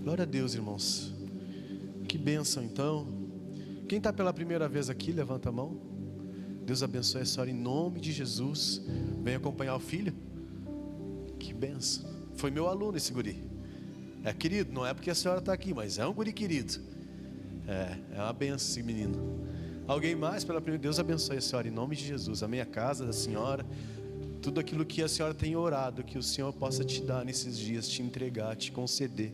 Glória a Deus, irmãos. Que bênção, então. Quem está pela primeira vez aqui, levanta a mão. Deus abençoe a senhora em nome de Jesus. Vem acompanhar o filho. Que bênção. Foi meu aluno esse guri. É querido, não é porque a senhora está aqui, mas é um guri querido. É uma bênção esse menino. Alguém mais pela primeira? Deus abençoe a senhora em nome de Jesus. Amém. A casa da senhora, tudo aquilo que a senhora tem orado, que o Senhor possa te dar nesses dias, te entregar, te conceder,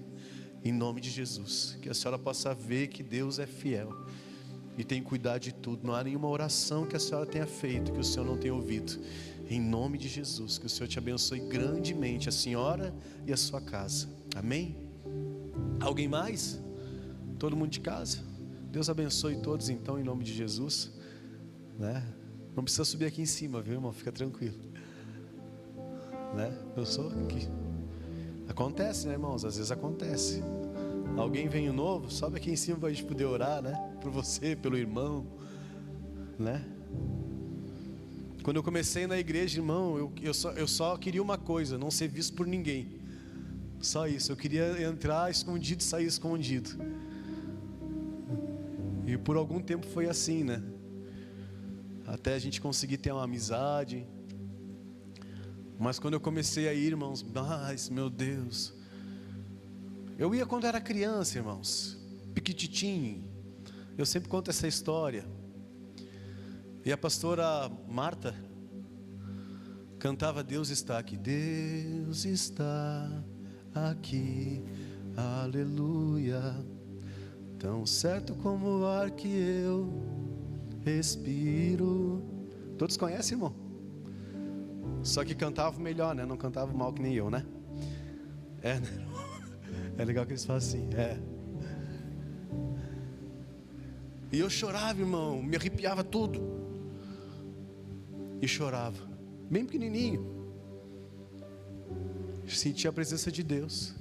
em nome de Jesus. Que a senhora possa ver que Deus é fiel e tem cuidado de tudo. Não há nenhuma oração que a senhora tenha feito que o Senhor não tenha ouvido. Em nome de Jesus, que o Senhor te abençoe grandemente, a senhora e a sua casa. Amém? Alguém mais? Todo mundo de casa? Deus abençoe todos então, em nome de Jesus, né? Não precisa subir aqui em cima, viu, irmão? Fica tranquilo, né? Eu sou aqui. Acontece, né, irmãos? Às vezes acontece. Alguém vem novo, sobe aqui em cima para a gente poder orar, né? Por você, pelo irmão, né? Quando eu comecei na igreja, irmão, eu só queria uma coisa: não ser visto por ninguém. Só isso. Eu queria entrar escondido e sair escondido. E por algum tempo foi assim, né? Até a gente conseguir ter uma amizade. Mas quando eu comecei a ir, irmãos, meu Deus. Eu ia quando era criança, irmãos, piquititinho. Eu sempre conto essa história. E a pastora Marta cantava: Deus está aqui, Deus está aqui, aleluia. Tão certo como o ar que eu respiro. Todos conhecem, irmão? Só que cantava melhor, né? Não cantava mal que nem eu, né? Né? É legal que eles fazem assim, E eu chorava, irmão, me arrepiava tudo. E chorava, bem pequenininho. Sentia a presença de Deus.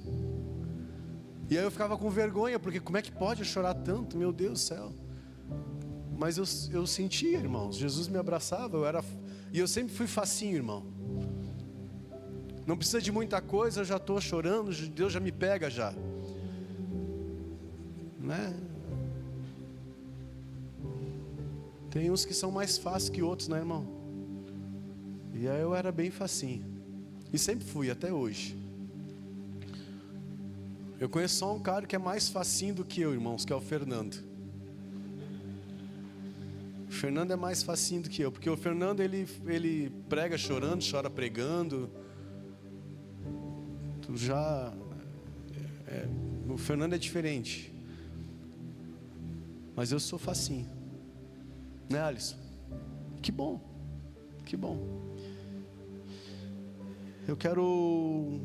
E aí eu ficava com vergonha, porque como é que pode eu chorar tanto? Meu Deus do céu. Mas eu sentia, irmãos, Jesus me abraçava, e eu sempre fui facinho, irmão. Não precisa de muita coisa, eu já estou chorando, Deus já me pega já, né? Tem uns que são mais fáceis que outros, né, irmão? E aí eu era bem facinho. E sempre fui, até hoje. Eu conheço só um cara que é mais facinho do que eu, irmãos, que é o Fernando. O Fernando é mais facinho do que eu, porque o Fernando ele prega chorando, chora pregando. O Fernando é diferente. Mas eu sou facinho, né, Alisson? Que bom, que bom. Eu quero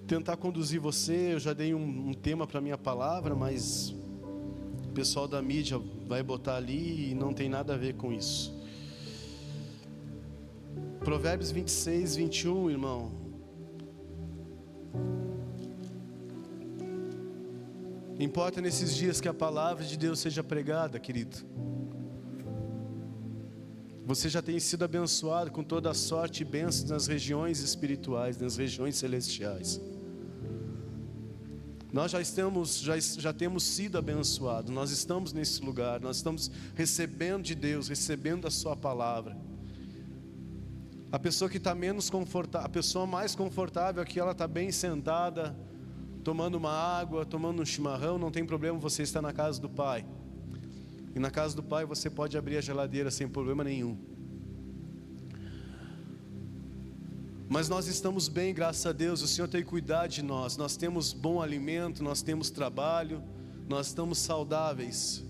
tentar conduzir você. Eu já dei um tema para a minha palavra, mas o pessoal da mídia vai botar ali e não tem nada a ver com isso. Provérbios 26, 21, irmão. Importa nesses dias que a palavra de Deus seja pregada, querido. Você já tem sido abençoado com toda a sorte e bênçãos nas regiões espirituais, nas regiões celestiais. Nós já temos sido abençoados. Nós estamos nesse lugar. Nós estamos recebendo de Deus, recebendo a sua palavra. A pessoa que está menos confortável, a pessoa mais confortável aqui, ela está bem sentada, tomando uma água, tomando um chimarrão. Não tem problema, você está na casa do Pai. E na casa do Pai você pode abrir a geladeira sem problema nenhum. Mas nós estamos bem, graças a Deus. O Senhor tem cuidado de nós. Nós temos bom alimento, nós temos trabalho, nós estamos saudáveis.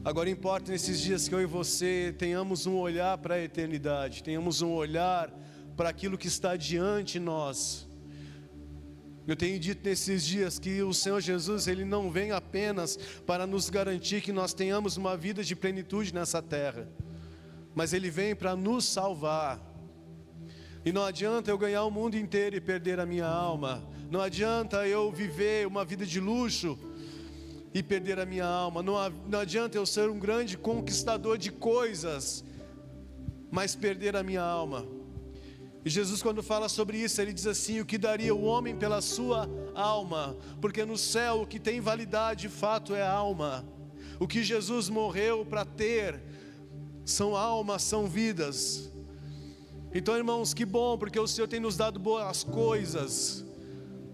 Agora importa nesses dias que eu e você tenhamos um olhar para a eternidade, tenhamos um olhar para aquilo que está diante de nós. Eu tenho dito nesses dias que o Senhor Jesus, Ele não vem apenas para nos garantir que nós tenhamos uma vida de plenitude nessa terra, mas Ele vem para nos salvar. E não adianta eu ganhar o mundo inteiro e perder a minha alma. Não adianta eu viver uma vida de luxo e perder a minha alma. Não adianta eu ser um grande conquistador de coisas, mas perder a minha alma. E Jesus, quando fala sobre isso, ele diz assim: o que daria o homem pela sua alma? Porque no céu o que tem validade de fato é a alma. O que Jesus morreu para ter são almas, são vidas. Então, irmãos, que bom, porque o Senhor tem nos dado boas coisas.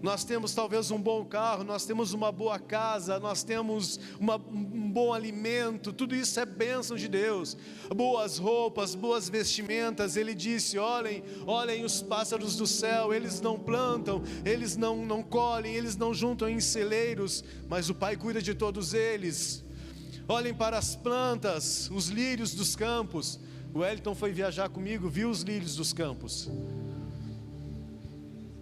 Nós temos talvez um bom carro, nós temos uma boa casa, nós temos um bom alimento, tudo isso é bênção de Deus. Boas roupas, boas vestimentas. Ele disse: olhem os pássaros do céu, eles não plantam, eles não colhem, eles não juntam em celeiros, mas o Pai cuida de todos eles. Olhem para as plantas, os lírios dos campos. O Wellington foi viajar comigo, viu os lírios dos campos.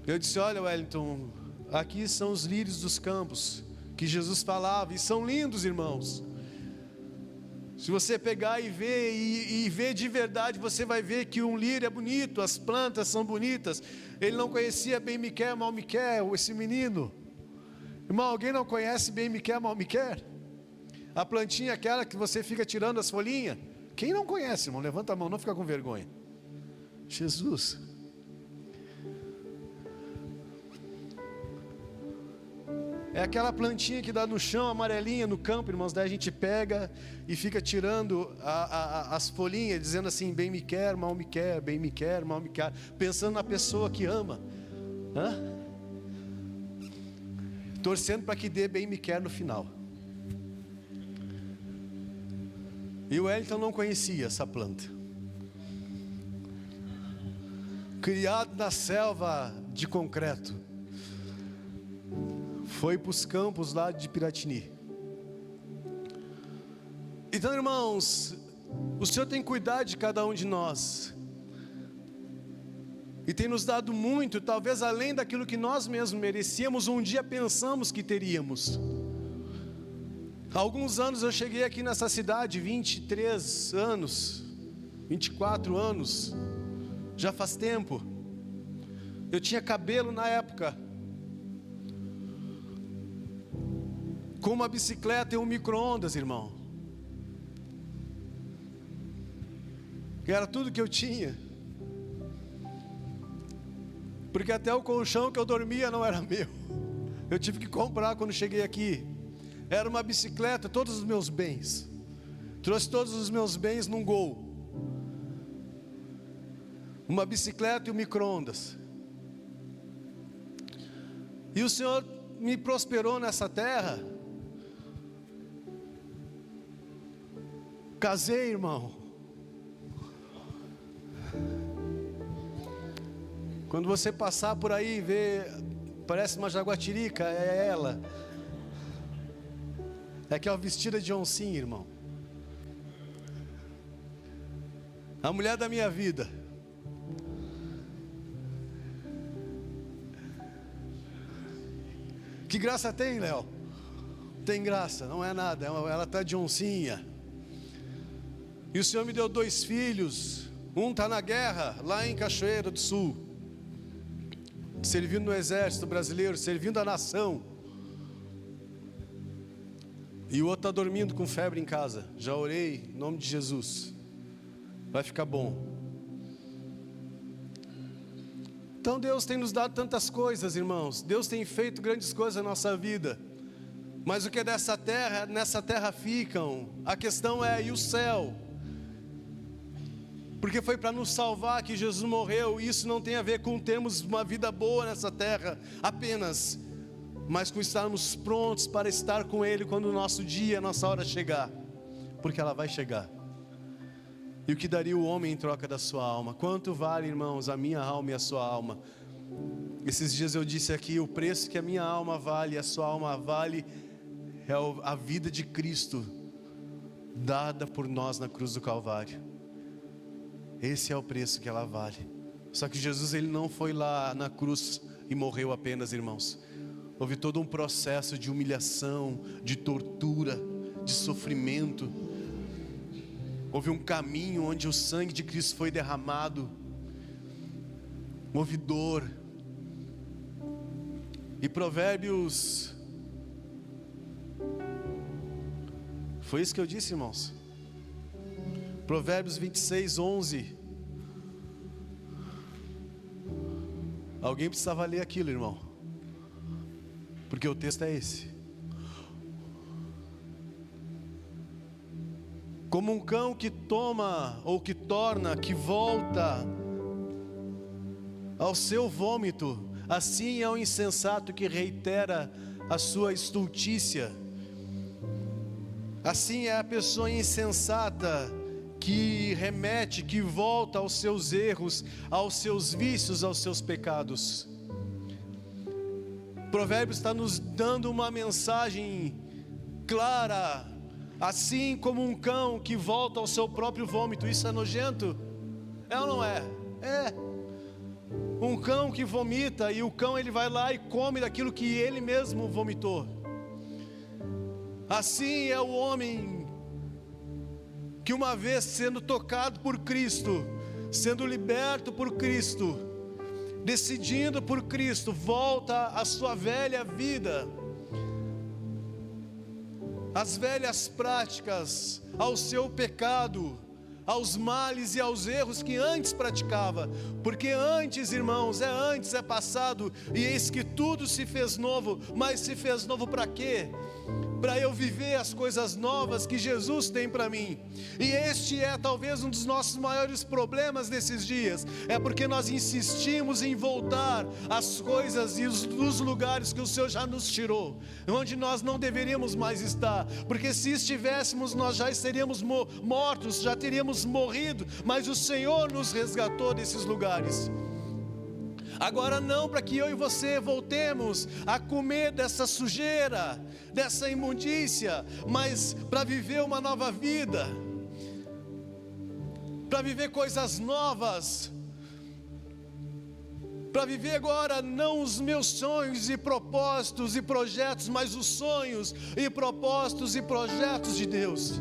Eu disse: olha, Wellington, aqui são os lírios dos campos que Jesus falava, e são lindos, irmãos. Se você pegar e ver de verdade, você vai ver que um lírio é bonito, as plantas são bonitas. Ele não conhecia bem Miquel, mal Miquel, esse menino. Irmão, alguém não conhece bem Miquel, mal Miquel? A plantinha aquela que você fica tirando as folhinhas. Quem não conhece, irmão? Levanta a mão, não fica com vergonha. Jesus. É aquela plantinha que dá no chão, amarelinha no campo, irmãos. Daí a gente pega e fica tirando as folhinhas, dizendo assim: bem me quer, mal me quer, bem me quer, mal me quer, pensando na pessoa que ama, torcendo para que dê bem me quer no final. E o Wellington não conhecia essa planta. Criado na selva de concreto, foi para os campos lá de Piratini. Então, irmãos, o Senhor tem cuidado de cada um de nós, e tem nos dado muito, talvez além daquilo que nós mesmos merecíamos, um dia pensamos que teríamos. Há alguns anos eu cheguei aqui nessa cidade, 23 anos, 24 anos, já faz tempo. Eu tinha cabelo na época, com uma bicicleta e um micro-ondas, irmão. Que era tudo que eu tinha. Porque até o colchão que eu dormia não era meu. Eu tive que comprar quando cheguei aqui. Era uma bicicleta, todos os meus bens. Trouxe todos os meus bens num Gol. Uma bicicleta e um micro-ondas. E o Senhor me prosperou nessa terra. Casei, irmão. Quando você passar por aí e ver, parece uma jaguatirica, é ela. É aquela vestida de oncinha, irmão. A mulher da minha vida. Que graça tem, Léo? Tem graça, não é nada, ela está de oncinha. E o Senhor me deu 2 filhos. Um está na guerra, lá em Cachoeira do Sul, servindo no exército brasileiro, servindo a nação. E o outro está dormindo com febre em casa. Já orei, em nome de Jesus. Vai ficar bom. Então Deus tem nos dado tantas coisas, irmãos. Deus tem feito grandes coisas na nossa vida. Mas o que é dessa terra, nessa terra ficam. A questão é, e o céu? Porque foi para nos salvar que Jesus morreu. E isso não tem a ver com termos uma vida boa nessa terra apenas, mas com estarmos prontos para estar com Ele quando o nosso dia, a nossa hora chegar. Porque ela vai chegar. E o que daria o homem em troca da sua alma? Quanto vale, irmãos, a minha alma e a sua alma? Esses dias eu disse aqui, o preço que a minha alma vale, a sua alma vale, é a vida de Cristo, dada por nós na cruz do Calvário. Esse é o preço que ela vale. Só que Jesus, Ele não foi lá na cruz e morreu apenas, irmãos. Houve todo um processo de humilhação, de tortura, de sofrimento. Houve um caminho onde o sangue de Cristo foi derramado. Houve dor. E Provérbios... Foi isso que eu disse, irmãos? Provérbios 26, 11. Alguém precisava ler aquilo, irmão, porque o texto é esse. Como um cão que toma, ou que torna, que volta ao seu vômito, assim é o insensato que reitera a sua estultícia. Assim é a pessoa insensata que remete, que volta aos seus erros, aos seus vícios, aos seus pecados. O Provérbios está nos dando uma mensagem clara. Assim como um cão que volta ao seu próprio vômito, isso é nojento? É ou não é? É. Um cão que vomita, e o cão ele vai lá e come daquilo que ele mesmo vomitou. Assim é o homem que, uma vez sendo tocado por Cristo, sendo liberto por Cristo, decidindo por Cristo, volta à sua velha vida, às velhas práticas, ao seu pecado, aos males e aos erros que antes praticava. Porque antes, irmãos, é passado, e eis que tudo se fez novo. Mas se fez novo para quê? Para eu viver as coisas novas que Jesus tem para mim. E este é talvez um dos nossos maiores problemas nesses dias. É porque nós insistimos em voltar às coisas e os lugares que o Senhor já nos tirou, onde nós não deveríamos mais estar. Porque se estivéssemos, nós já estaríamos mortos, já teríamos morrido. Mas o Senhor nos resgatou desses lugares. Agora não para que eu e você voltemos a comer dessa sujeira, dessa imundícia, mas para viver uma nova vida, para viver coisas novas, para viver agora não os meus sonhos e propósitos e projetos, mas os sonhos e propósitos e projetos de Deus.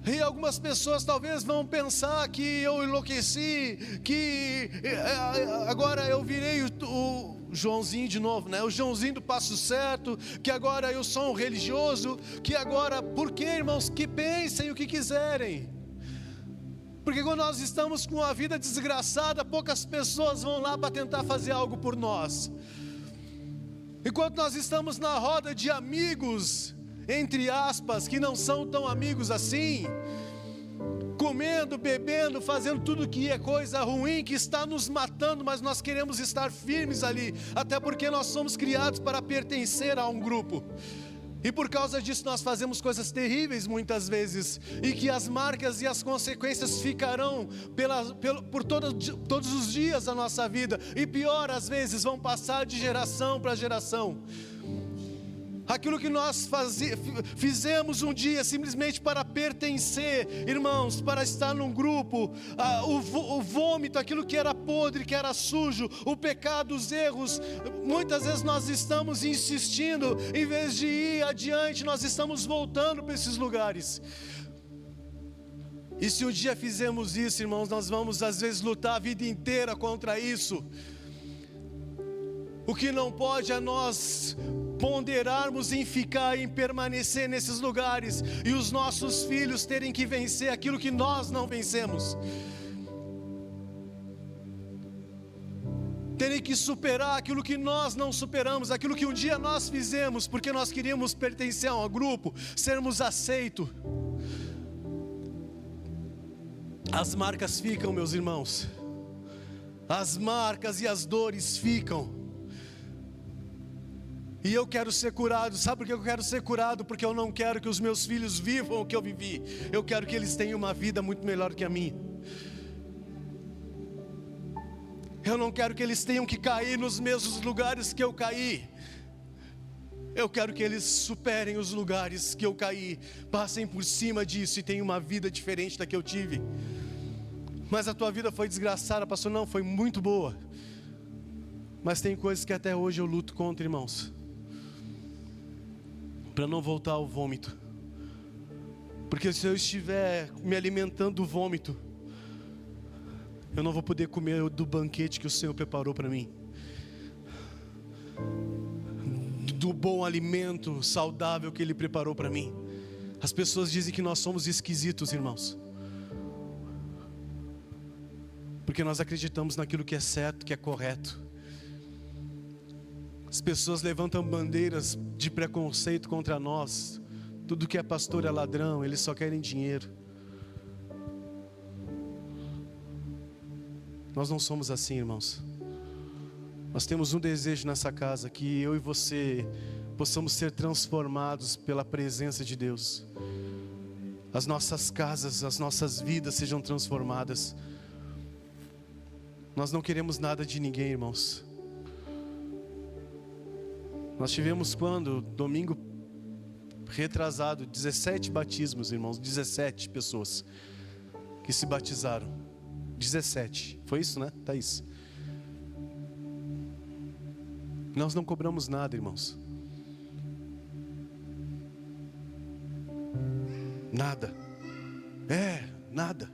E algumas pessoas talvez vão pensar que eu enlouqueci, que agora eu virei o Joãozinho de novo, né? O Joãozinho do passo certo, que agora eu sou um religioso, que agora, por que, irmãos? Que pensem o que quiserem. Porque quando nós estamos com a vida desgraçada, poucas pessoas vão lá para tentar fazer algo por nós. Enquanto nós estamos na roda de amigos, entre aspas, que não são tão amigos assim, comendo, bebendo, fazendo tudo que é coisa ruim, que está nos matando, mas nós queremos estar firmes ali, até porque nós somos criados para pertencer a um grupo. E por causa disso nós fazemos coisas terríveis muitas vezes, e que as marcas e as consequências ficarão por todos os dias da nossa vida, e pior, às vezes vão passar de geração para geração. Aquilo que nós fizemos um dia simplesmente para pertencer, irmãos, para estar num grupo, o vômito, aquilo que era podre, que era sujo, o pecado, os erros, muitas vezes nós estamos insistindo, em vez de ir adiante, nós estamos voltando para esses lugares. E se um dia fizermos isso, irmãos, nós vamos às vezes lutar a vida inteira contra isso. O que não pode é nós ponderarmos em ficar, em permanecer nesses lugares, e os nossos filhos terem que vencer aquilo que nós não vencemos, terem que superar aquilo que nós não superamos, aquilo que um dia nós fizemos, porque nós queríamos pertencer a um grupo, sermos aceitos. As marcas ficam, meus irmãos, as marcas e as dores ficam. E eu quero ser curado. Sabe por que eu quero ser curado? Porque eu não quero que os meus filhos vivam o que eu vivi. Eu quero que eles tenham uma vida muito melhor que a minha. Eu não quero que eles tenham que cair nos mesmos lugares que eu caí. Eu quero que eles superem os lugares que eu caí, passem por cima disso e tenham uma vida diferente da que eu tive. Mas a tua vida foi desgraçada, pastor. Não, foi muito boa. Mas tem coisas que até hoje eu luto contra, irmãos, para não voltar ao vômito. Porque se eu estiver me alimentando do vômito, eu não vou poder comer do banquete que o Senhor preparou para mim, do bom alimento saudável que Ele preparou para mim. As pessoas dizem que nós somos esquisitos, irmãos, porque nós acreditamos naquilo que é certo, que é correto. As pessoas levantam bandeiras de preconceito contra nós. Tudo que é pastor é ladrão, eles só querem dinheiro. Nós não somos assim, irmãos. Nós temos um desejo nessa casa, que eu e você possamos ser transformados pela presença de Deus. As nossas casas, as nossas vidas sejam transformadas. Nós não queremos nada de ninguém, irmãos. Nós tivemos domingo retrasado, 17 batismos, irmãos, 17 pessoas que se batizaram. 17, foi isso, né, Thaís? Nós não cobramos nada, irmãos. Nada. Nada.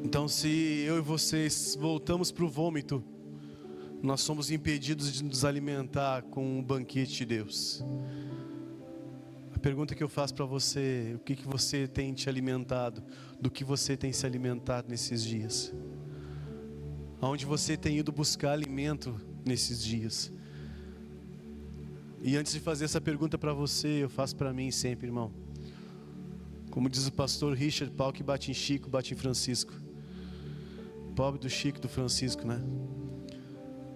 Então, se eu e vocês voltamos para o vômito, nós somos impedidos de nos alimentar com o banquete de Deus. A pergunta que eu faço para você: o que você tem te alimentado? Do que você tem se alimentado nesses dias? Aonde você tem ido buscar alimento nesses dias? E antes de fazer essa pergunta para você, eu faço para mim sempre, irmão. Como diz o pastor Richard, pau que bate em Chico, bate em Francisco. Pobre do Chico, do Francisco, né?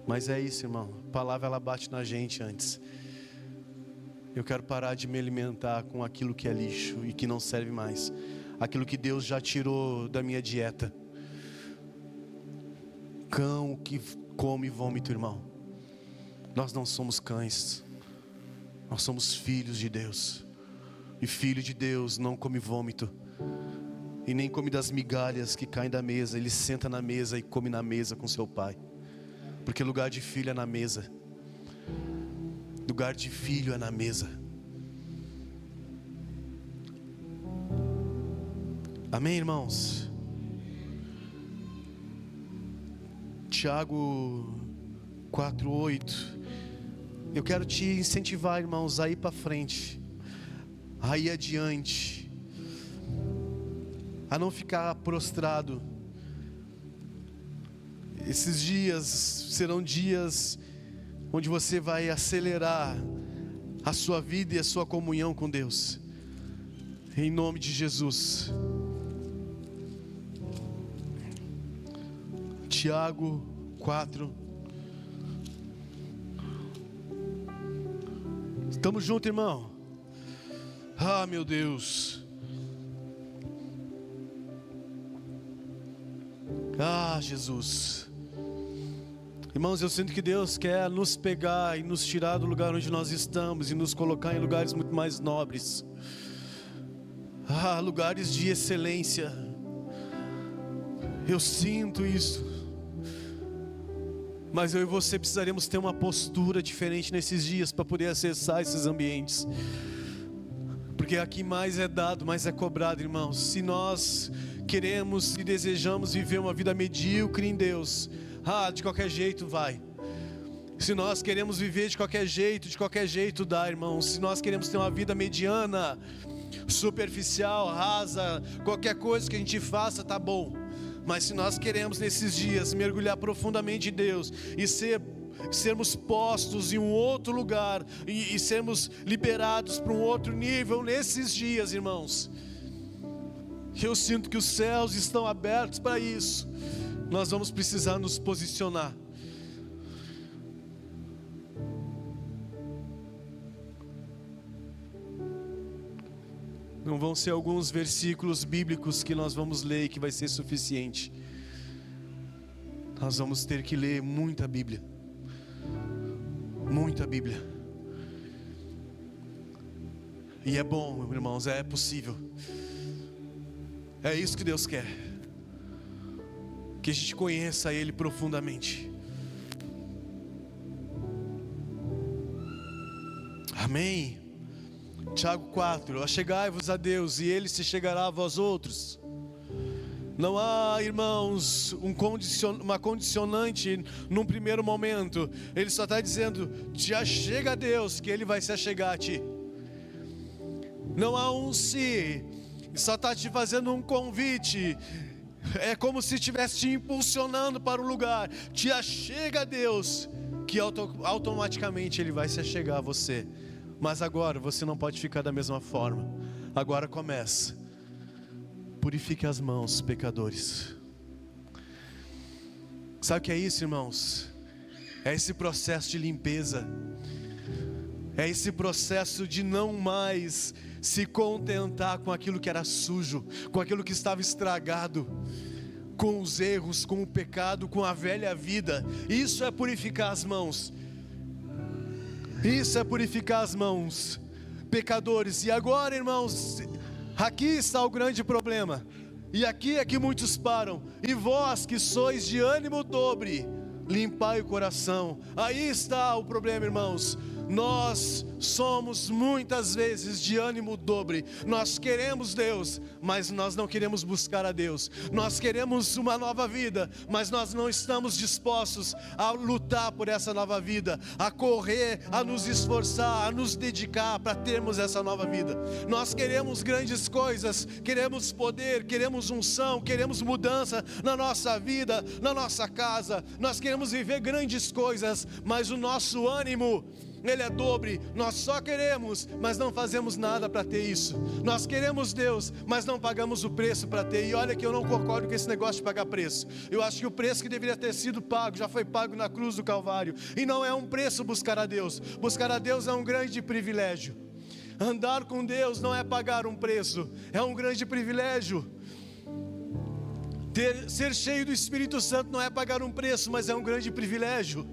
Mas é isso, irmão. A palavra, ela bate na gente antes. Eu quero parar de me alimentar com aquilo que é lixo e que não serve mais. Aquilo que Deus já tirou da minha dieta. Cão que come vômito, irmão. Nós não somos cães. Nós somos filhos de Deus. E filho de Deus não come vômito. E nem come das migalhas que caem da mesa. Ele senta na mesa e come na mesa com seu pai. Porque lugar de filho é na mesa. Lugar de filho é na mesa. Amém, irmãos? Tiago 4:8. Eu quero te incentivar, irmãos, a ir para frente, a ir adiante, a não ficar prostrado. Esses dias serão dias onde você vai acelerar a sua vida e a sua comunhão com Deus, em nome de Jesus. Tiago 4. Estamos juntos, irmão? Ah, meu Deus. Ah, Jesus. Irmãos, eu sinto que Deus quer nos pegar e nos tirar do lugar onde nós estamos e nos colocar em lugares muito mais nobres. Ah, lugares de excelência. Eu sinto isso. Mas eu e você precisaremos ter uma postura diferente nesses dias para poder acessar esses ambientes. Porque aqui mais é dado, mais é cobrado, irmãos. Se nós queremos e desejamos viver uma vida medíocre em Deus, de qualquer jeito vai. Se nós queremos viver de qualquer jeito dá, irmãos. Se nós queremos ter uma vida mediana, superficial, rasa, qualquer coisa que a gente faça tá bom. Mas se nós queremos nesses dias mergulhar profundamente em Deus e sermos postos em um outro lugar e sermos liberados para um outro nível nesses dias, irmãos, eu sinto que os céus estão abertos para isso. Nós vamos precisar nos posicionar. Não vão ser alguns versículos bíblicos que nós vamos ler e que vai ser suficiente. Nós vamos ter que ler muita Bíblia. Muita Bíblia. E é bom, irmãos, é possível. É isso que Deus quer. Que a gente conheça Ele profundamente. Amém. Tiago 4, achegai-vos a Deus e Ele se chegará a vós outros. Não há, irmãos, uma condicionante num primeiro momento. Ele só está dizendo, te achega a Deus, que Ele vai se achegar a ti. Não há um se, só está te fazendo um convite. É como se estivesse te impulsionando para um lugar. Te achega a Deus, que automaticamente Ele vai se achegar a você. Mas agora você não pode ficar da mesma forma. Agora começa. Purifique as mãos, pecadores. Sabe o que é isso, irmãos? É esse processo de limpeza. É esse processo de não mais se contentar com aquilo que era sujo, com aquilo que estava estragado, com os erros, com o pecado, com a velha vida. Isso é purificar as mãos. Isso é purificar as mãos, pecadores. E agora, irmãos, aqui está o grande problema. E aqui é que muitos param. E vós que sois de ânimo dobre, limpai o coração. Aí está o problema, irmãos. Nós somos muitas vezes de ânimo dobre. Nós queremos Deus, mas nós não queremos buscar a Deus. Nós queremos uma nova vida, mas nós não estamos dispostos a lutar por essa nova vida, a correr, a nos esforçar, a nos dedicar para termos essa nova vida. Nós queremos grandes coisas, queremos poder, queremos unção, queremos mudança na nossa vida, na nossa casa. Nós queremos viver grandes coisas, mas o nosso ânimo, ele é dobre. Nós só queremos, mas não fazemos nada para ter isso. Nós queremos Deus, mas não pagamos o preço para ter. E olha que eu não concordo com esse negócio de pagar preço. Eu acho que o preço que deveria ter sido pago já foi pago na cruz do Calvário. E não é um preço buscar a Deus. Buscar a Deus é um grande privilégio. Andar com Deus não é pagar um preço, é um grande privilégio. Ser cheio do Espírito Santo não é pagar um preço, mas é um grande privilégio.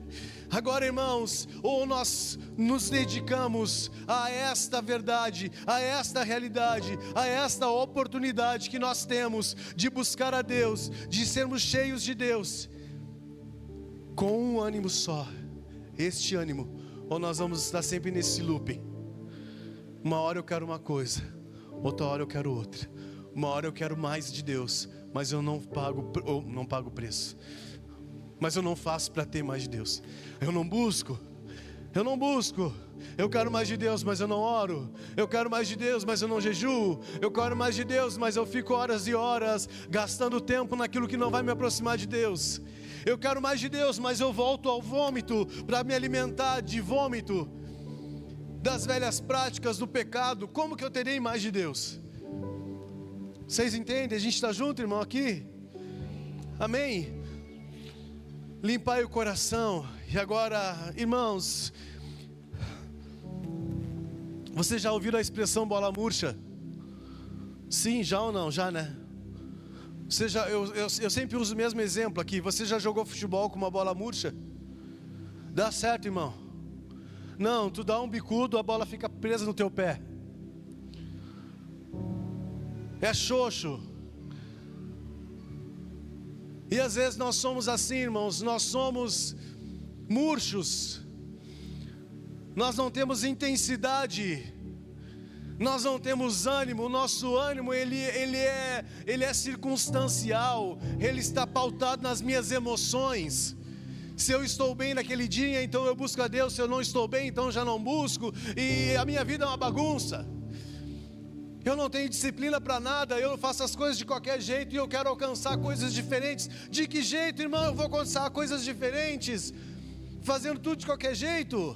Agora, irmãos, ou nós nos dedicamos a esta verdade, a esta realidade, a esta oportunidade que nós temos de buscar a Deus, de sermos cheios de Deus, com um ânimo só, este ânimo, ou nós vamos estar sempre nesse looping. Uma hora eu quero uma coisa, outra hora eu quero outra. Uma hora eu quero mais de Deus, mas eu não pago o preço. Mas eu não faço para ter mais de Deus. Eu não busco. Eu quero mais de Deus, mas eu não oro. Eu quero mais de Deus, mas eu não jejuo. Eu quero mais de Deus, mas eu fico horas e horas gastando tempo naquilo que não vai me aproximar de Deus. Eu quero mais de Deus, mas eu volto ao vômito para me alimentar de vômito das velhas práticas do pecado. Como que eu terei mais de Deus? Vocês entendem? A gente está junto, irmão, aqui? Amém? Limpai o coração. E agora, irmãos, vocês já ouviram a expressão bola murcha? Sim, já ou não? Já, né? Eu sempre uso o mesmo exemplo aqui. Você já jogou futebol com uma bola murcha? Dá certo, irmão? Não, tu dá um bicudo, a bola fica presa no teu pé. É xoxo. E às vezes nós somos assim, irmãos. Nós somos murchos. Nós não temos intensidade. Nós não temos ânimo. O nosso ânimo ele é circunstancial. Ele está pautado nas minhas emoções. Se eu estou bem naquele dia, então eu busco a Deus. Se eu não estou bem, então já não busco. E a minha vida é uma bagunça. Eu não tenho disciplina para nada, eu faço as coisas de qualquer jeito e eu quero alcançar coisas diferentes. De que jeito, irmão, eu vou alcançar coisas diferentes? Fazendo tudo de qualquer jeito?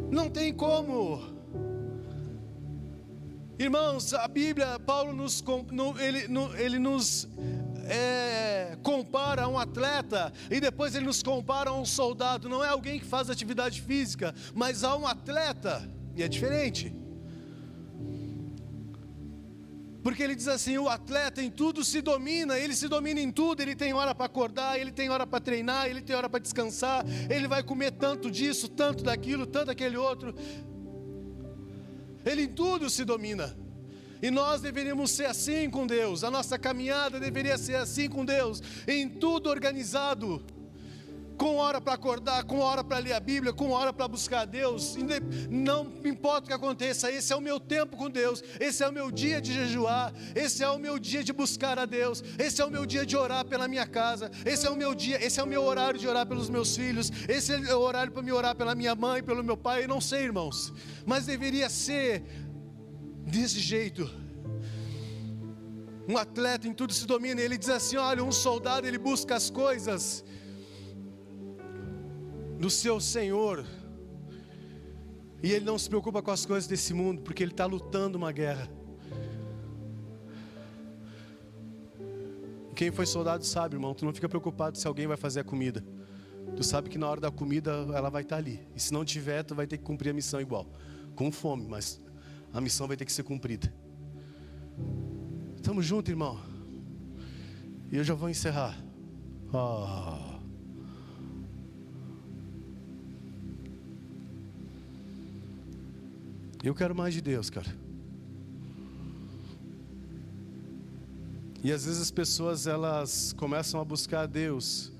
Não tem como. Irmãos, a Bíblia, Paulo nos compara a um atleta e depois ele nos compara a um soldado. Não é alguém que faz atividade física, mas a um atleta, e é diferente. Porque ele diz assim, o atleta em tudo se domina, ele se domina em tudo, ele tem hora para acordar, ele tem hora para treinar, ele tem hora para descansar, ele vai comer tanto disso, tanto daquilo, tanto daquele outro. Ele em tudo se domina. E nós deveríamos ser assim com Deus, a nossa caminhada deveria ser assim com Deus, em tudo organizado. Com hora para acordar, com hora para ler a Bíblia, com hora para buscar a Deus. Não importa o que aconteça, esse é o meu tempo com Deus. Esse é o meu dia de jejuar. Esse é o meu dia de buscar a Deus. Esse é o meu dia de orar pela minha casa. Esse é o meu dia, esse é o meu horário de orar pelos meus filhos. Esse é o horário para me orar pela minha mãe, pelo meu pai. Eu não sei, irmãos, mas deveria ser desse jeito. Um atleta em tudo se domina. Ele diz assim: olha, um soldado, ele busca as coisas do seu Senhor, e ele não se preocupa com as coisas desse mundo, porque ele está lutando uma guerra. Quem foi soldado sabe, irmão, tu não fica preocupado se alguém vai fazer a comida. Tu sabe que na hora da comida ela vai estar ali. E se não tiver, tu vai ter que cumprir a missão igual. Com fome, mas a missão vai ter que ser cumprida. Estamos juntos, irmão. E eu já vou encerrar. Eu quero mais de Deus, cara. E às vezes as pessoas, elas começam a buscar a Deus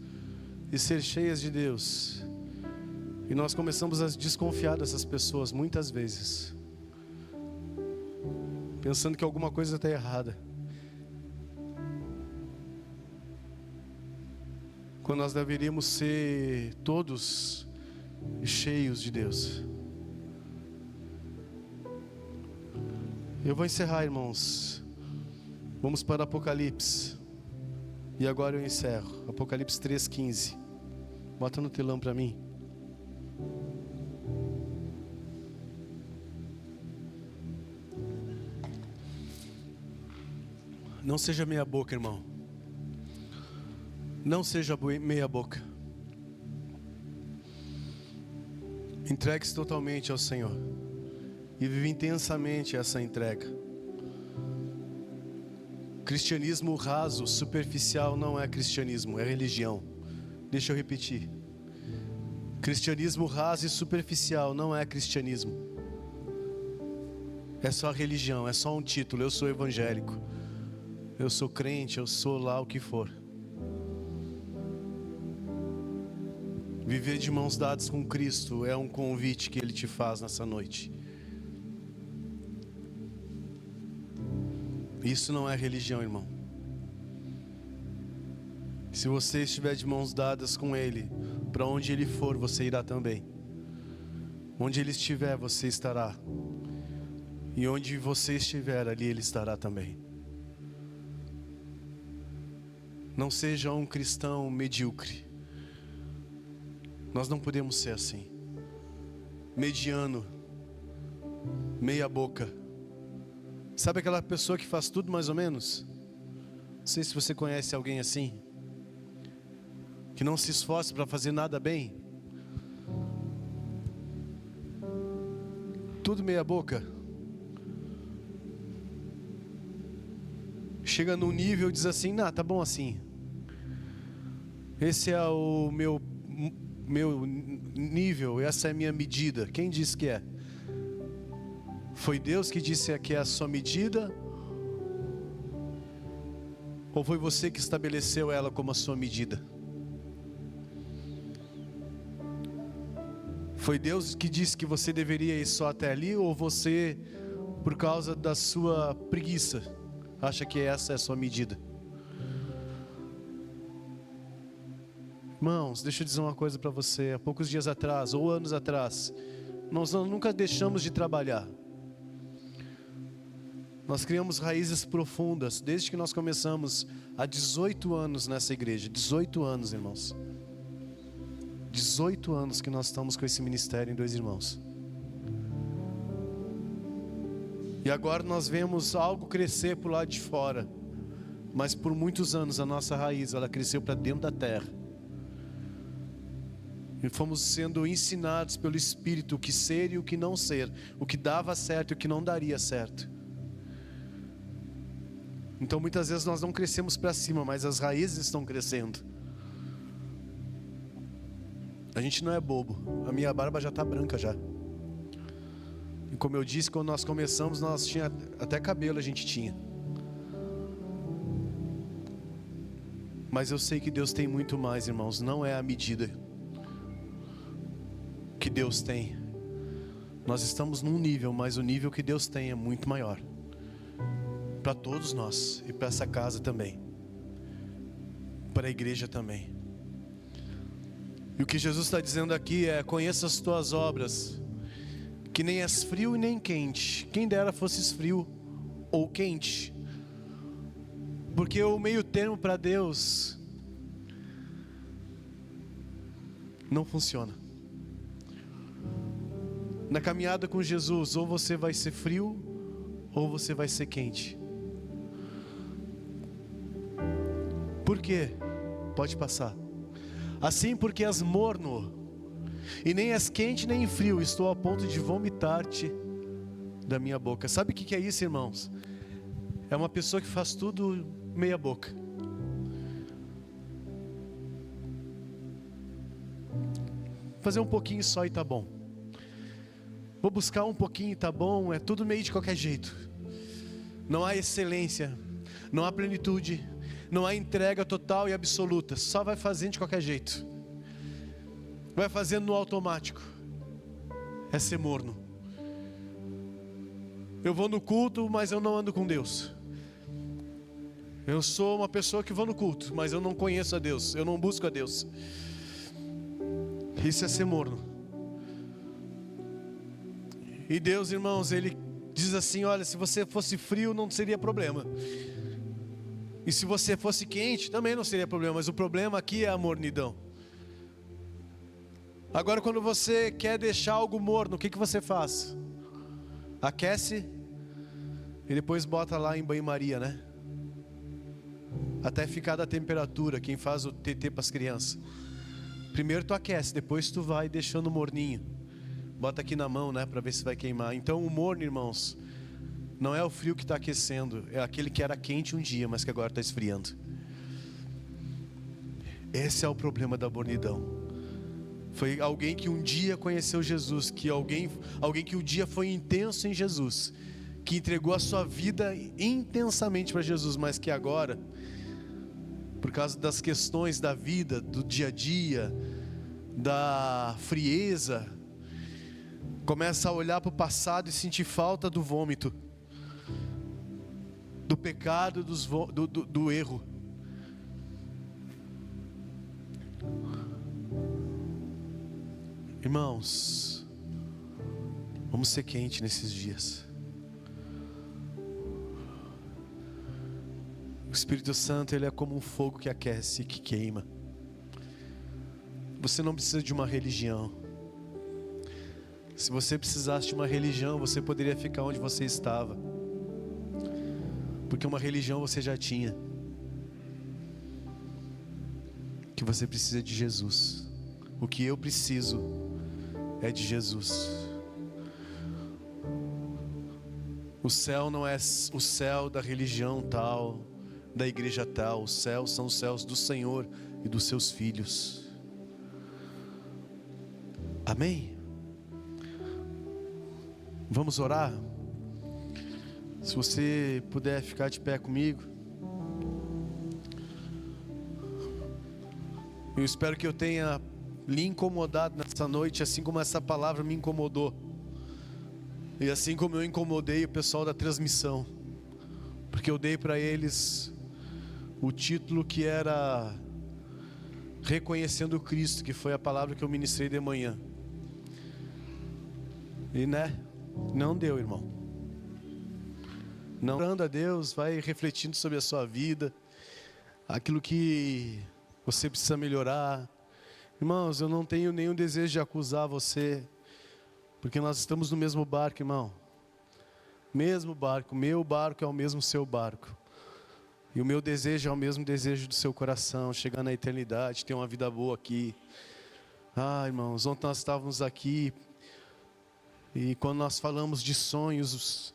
e ser cheias de Deus, e nós começamos a desconfiar dessas pessoas muitas vezes, pensando que alguma coisa está errada, quando nós deveríamos ser todos cheios de Deus. Eu vou encerrar, irmãos. Vamos para Apocalipse. E agora eu encerro. Apocalipse 3:15. Bota no telão para mim. Não seja meia boca, irmão. Não seja meia boca. Entregue-se totalmente ao Senhor. E vive intensamente essa entrega. Cristianismo raso, superficial não é cristianismo, é religião. Deixa eu repetir. Cristianismo raso e superficial não é cristianismo. É só religião, é só um título. Eu sou evangélico, eu sou crente, eu sou lá o que for. Viver de mãos dadas com Cristo é um convite que Ele te faz nessa noite. Isso não é religião, irmão. Se você estiver de mãos dadas com Ele, para onde Ele for, você irá também. Onde Ele estiver, você estará. E onde você estiver, ali Ele estará também. Não seja um cristão medíocre. Nós não podemos ser assim. Mediano, meia boca. Sabe aquela pessoa que faz tudo mais ou menos? Não sei se você conhece alguém assim, que não se esforça para fazer nada bem. Tudo meia boca. Chega num nível e diz assim: não, tá bom assim. Esse é o meu nível, essa é a minha medida. Quem disse que é? Foi Deus que disse que é a sua medida? Ou foi você que estabeleceu ela como a sua medida? Foi Deus que disse que você deveria ir só até ali? Ou você, por causa da sua preguiça, acha que essa é a sua medida? Irmãos, deixa eu dizer uma coisa para você. Há poucos dias atrás, ou anos atrás, nós nunca deixamos de trabalhar. Nós criamos raízes profundas, desde que nós começamos há 18 anos nessa igreja. 18 anos, irmãos. 18 anos que nós estamos com esse ministério em Dois Irmãos. E agora nós vemos algo crescer por lado de fora. Mas por muitos anos a nossa raiz, ela cresceu para dentro da terra. E fomos sendo ensinados pelo Espírito o que ser e o que não ser. O que dava certo e o que não daria certo. Então muitas vezes nós não crescemos para cima, mas as raízes estão crescendo. A gente não é bobo. A minha barba já está branca já. E como eu disse, quando nós começamos, nós tinha até cabelo a gente tinha. Mas eu sei que Deus tem muito mais, irmãos. Não é a medida que Deus tem. Nós estamos num nível, mas o nível que Deus tem é muito maior. Para todos nós e para essa casa também, para a igreja também. E o que Jesus está dizendo aqui é: conheça as tuas obras, que nem és frio e nem quente. Quem dera fosses frio ou quente. Porque o meio termo para Deus não funciona. Na caminhada com Jesus, ou você vai ser frio, ou você vai ser quente. Por quê? Pode passar. Assim, porque és morno, e nem és quente nem frio, estou a ponto de vomitar-te da minha boca. Sabe o que é isso, irmãos? É uma pessoa que faz tudo meia boca. Fazer um pouquinho só e tá bom. Vou buscar um pouquinho e tá bom. É tudo meio de qualquer jeito. Não há excelência, não há plenitude, não há entrega total e absoluta. Só vai fazendo de qualquer jeito. Vai fazendo no automático. É ser morno. Eu vou no culto, mas eu não ando com Deus. Eu sou uma pessoa que vou no culto, mas eu não conheço a Deus, eu não busco a Deus. Isso é ser morno. E Deus, irmãos, Ele diz assim: olha, se você fosse frio não seria problema. E se você fosse quente também não seria problema. Mas o problema aqui é a mornidão. Agora, quando você quer deixar algo morno, o que você faz? Aquece e depois bota lá em banho-maria, né? Até ficar da temperatura. Quem faz o TT para as crianças. Primeiro tu aquece, depois tu vai deixando morninho. Bota aqui na mão, né, para ver se vai queimar. Então o morno, irmãos, não é o frio que está aquecendo, é aquele que era quente um dia, mas que agora está esfriando. Esse é o problema da mornidão. Foi alguém que um dia conheceu Jesus, que alguém que um dia foi intenso em Jesus, que entregou a sua vida intensamente para Jesus, mas que agora, por causa das questões da vida, do dia a dia, da frieza, começa a olhar para o passado e sentir falta do vômito, do pecado, do erro. Irmãos, vamos ser quentes nesses dias. O Espírito Santo, Ele é como um fogo que aquece e que queima. Você não precisa de uma religião. Se você precisasse de uma religião, você poderia ficar onde você estava. Porque uma religião você já tinha. Que você precisa de Jesus. O que eu preciso é de Jesus. O céu não é o céu da religião tal, da igreja tal. Os céus são os céus do Senhor e dos seus filhos. Amém? Vamos orar? Se você puder ficar de pé comigo. Eu espero que eu tenha lhe incomodado nessa noite, assim como essa palavra me incomodou. E assim como eu incomodei o pessoal da transmissão. Porque eu dei para eles o título que era Reconhecendo Cristo, que foi a palavra que eu ministrei de manhã. E não deu, irmão. Não orando a Deus, vai refletindo sobre a sua vida, aquilo que você precisa melhorar. Irmãos, eu não tenho nenhum desejo de acusar você, porque nós estamos no mesmo barco, irmão. Mesmo barco, meu barco é o mesmo seu barco. E o meu desejo é o mesmo desejo do seu coração, chegar na eternidade, ter uma vida boa aqui. Irmãos, ontem nós estávamos aqui, e quando nós falamos de sonhos,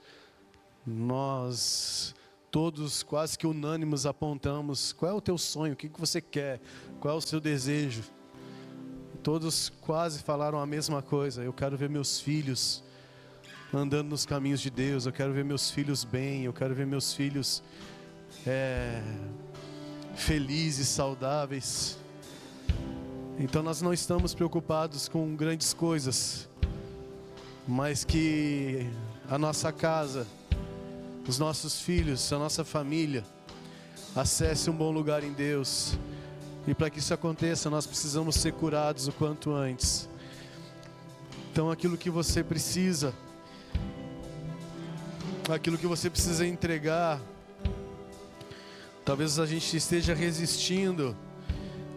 nós todos quase que unânimes apontamos: qual é o teu sonho, o que você quer, qual é o seu desejo? Todos quase falaram a mesma coisa: eu quero ver meus filhos andando nos caminhos de Deus, eu quero ver meus filhos bem, eu quero ver meus filhos felizes, saudáveis. Então nós não estamos preocupados com grandes coisas, mas que a nossa casa, os nossos filhos, a nossa família acesse um bom lugar em Deus. E para que isso aconteça, nós precisamos ser curados o quanto antes. Então aquilo que você precisa entregar, talvez a gente esteja resistindo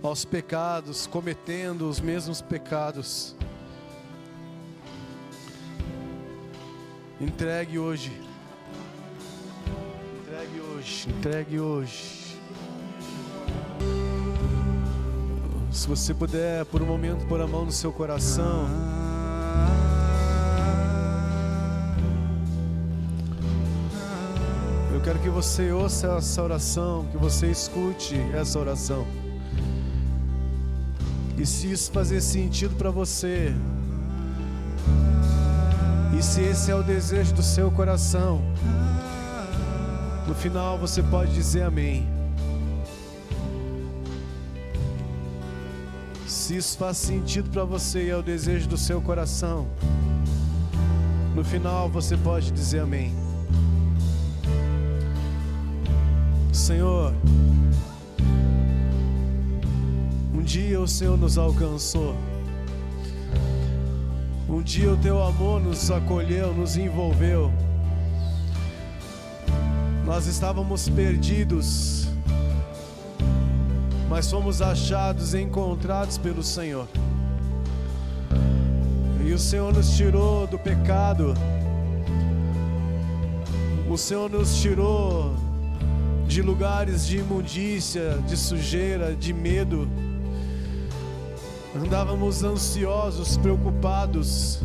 aos pecados, cometendo os mesmos pecados. Entregue hoje. Entregue hoje. Entregue hoje. Se você puder, por um momento, pôr a mão no seu coração. Eu quero que você ouça essa oração, que você escute essa oração. E se isso fazer sentido para você, e se esse é o desejo do seu coração, no final você pode dizer amém. Se isso faz sentido para você e é o desejo do seu coração, no final você pode dizer amém. Senhor, um dia o Senhor nos alcançou. Um dia o teu amor nos acolheu, nos envolveu. Nós estávamos perdidos, mas fomos achados e encontrados pelo Senhor. E o Senhor nos tirou do pecado. O Senhor nos tirou de lugares de imundícia, de sujeira, de medo. Andávamos ansiosos, preocupados,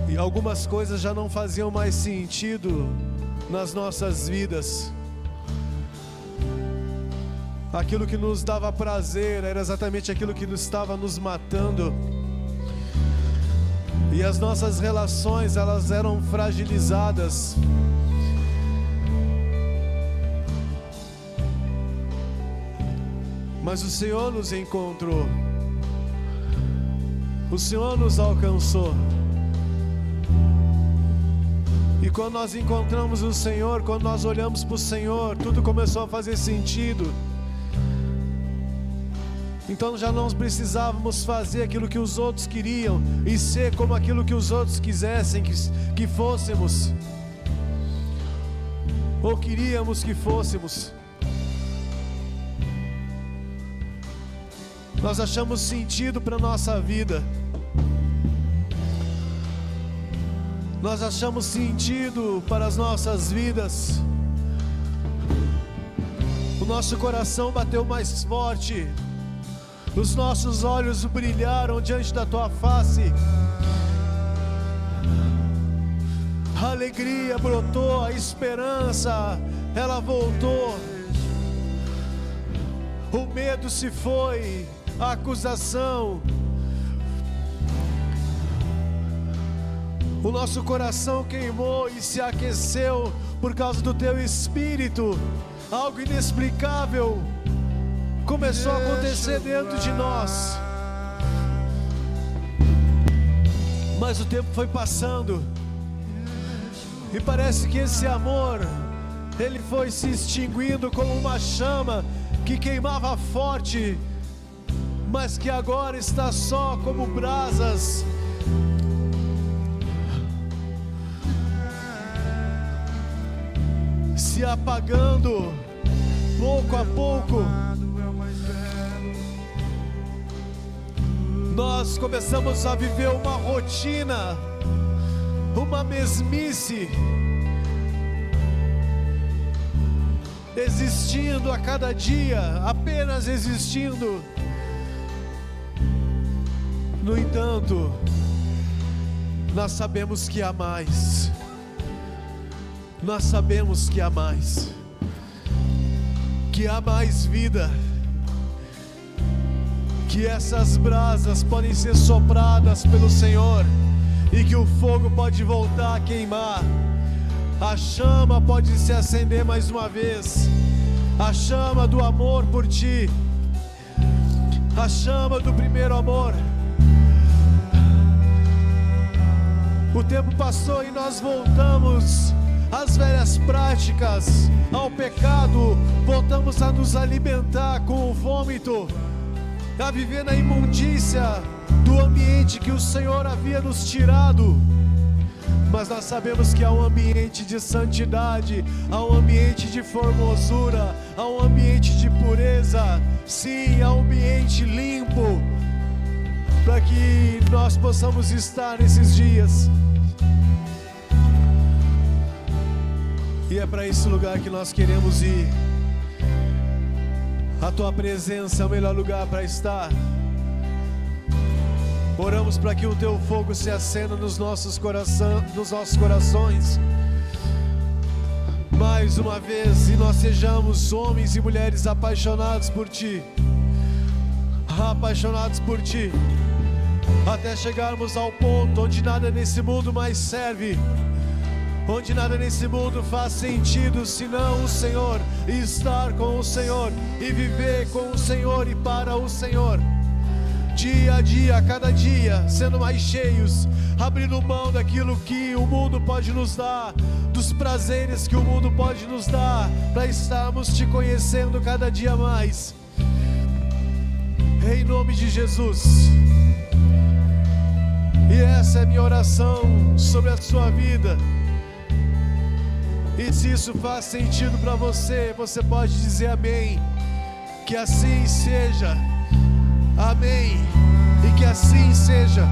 e algumas coisas já não faziam mais sentido nas nossas vidas. Aquilo que nos dava prazer era exatamente aquilo que estava nos matando. E as nossas relações, elas eram fragilizadas. Mas o Senhor nos encontrou. O Senhor nos alcançou. E quando nós encontramos o Senhor, quando nós olhamos para o Senhor, tudo começou a fazer sentido. Então já não precisávamos fazer aquilo que os outros queriam e ser como aquilo que os outros quisessem que fôssemos, ou queríamos que fôssemos. Nós achamos sentido para a nossa vida. Nós achamos sentido para as nossas vidas. O nosso coração bateu mais forte. Os nossos olhos brilharam diante da tua face. A alegria brotou, a esperança, ela voltou. O medo se foi. A acusação, o nosso coração queimou e se aqueceu por causa do teu Espírito. Algo inexplicável começou a acontecer dentro de nós. Mas o tempo foi passando e parece que esse amor, ele foi se extinguindo como uma chama que queimava forte, mas que agora está só como brasas. Se apagando pouco a pouco. Nós começamos a viver uma rotina, uma mesmice, existindo a cada dia, apenas existindo. No entanto, nós sabemos que há mais. Nós sabemos que há mais. Que há mais vida. Que essas brasas podem ser sopradas pelo Senhor. E que o fogo pode voltar a queimar. A chama pode se acender mais uma vez. A chama do amor por ti. A chama do primeiro amor. O tempo passou e nós voltamos às velhas práticas, ao pecado. Voltamos a nos alimentar com o vômito, a viver na imundícia, do ambiente que o Senhor havia nos tirado. Mas nós sabemos que há um ambiente de santidade, há um ambiente de formosura, há um ambiente de pureza, sim, há um ambiente limpo, para que nós possamos estar nesses dias. E é para esse lugar que nós queremos ir. A Tua presença é o melhor lugar para estar. Oramos para que o Teu fogo se acenda nos nossos corações, mais uma vez, e nós sejamos homens e mulheres apaixonados por Ti, até chegarmos ao ponto onde nada nesse mundo mais serve, onde nada nesse mundo faz sentido senão o Senhor, e estar com o Senhor, e viver com o Senhor e para o Senhor. Dia a dia, cada dia, sendo mais cheios, abrindo mão daquilo que o mundo pode nos dar, dos prazeres que o mundo pode nos dar, para estarmos Te conhecendo cada dia mais. Em nome de Jesus. E essa é minha oração sobre a sua vida. E se isso faz sentido para você, você pode dizer amém. Que assim seja. Amém. E que assim seja.